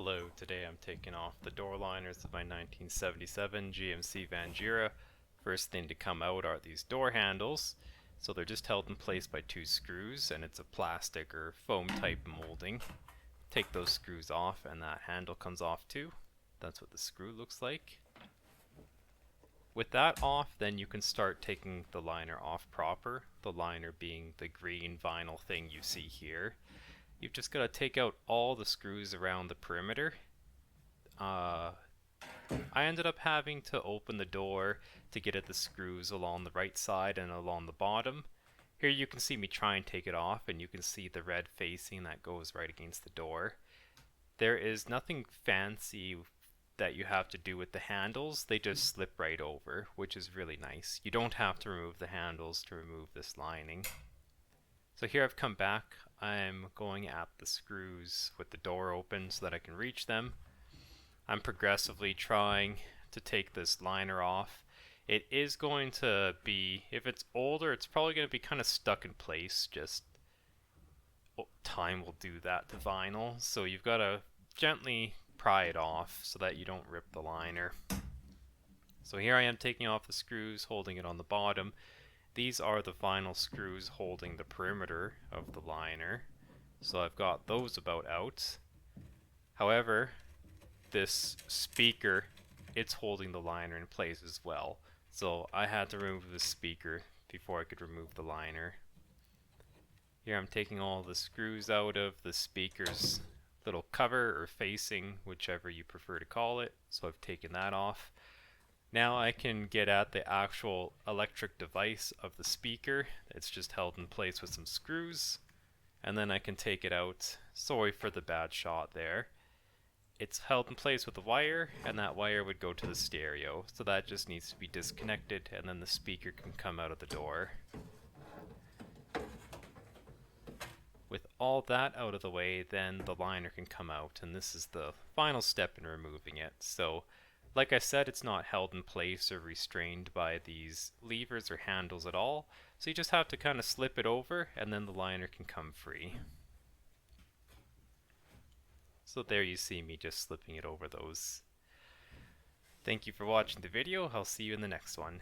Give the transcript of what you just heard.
Hello, today I'm taking off the door liners of my 1977 GMC Vandura. First thing to come out are these door handles. So they're just held in place by two screws, and it's a plastic or foam type molding. Take those screws off and that handle comes off too. That's what the screw looks like. With that off, then you can start taking the liner off proper, the liner being the green vinyl thing you see here. You've just got to take out all the screws around the perimeter. I ended up having to open the door to get at the screws along the right side and along the bottom. Here you can see me try and take it off, and you can see the red facing that goes right against the door. There is nothing fancy that you have to do with the handles. They just slip right over, which is really nice. You don't have to remove the handles to remove this lining. So here I've come back. I'm going at the screws with the door open so that I can reach them. I'm progressively trying to take this liner off. It is going to be, if it's older, it's probably going to be kind of stuck in place. Just time will do that to vinyl. So you've got to gently pry it off so that you don't rip the liner. So here I am taking off the screws, holding it on the bottom. These are the vinyl screws holding the perimeter of the liner. So I've got those about out. However, this speaker, it's holding the liner in place as well. So I had to remove the speaker before I could remove the liner. Here I'm taking all the screws out of the speaker's little cover or facing, whichever you prefer to call it. So I've taken that off. Now I can get at the actual electric device of the speaker. It's just held in place with some screws. And then I can take it out. Sorry for the bad shot there. It's held in place with a wire, and that wire would go to the stereo. So that just needs to be disconnected, and then the speaker can come out of the door. With all that out of the way, then the liner can come out, and this is the final step in removing it. So, like I said, it's not held in place or restrained by these levers or handles at all. So you just have to kind of slip it over, and then the liner can come free. So there you see me just slipping it over those. Thank you for watching the video. I'll see you in the next one.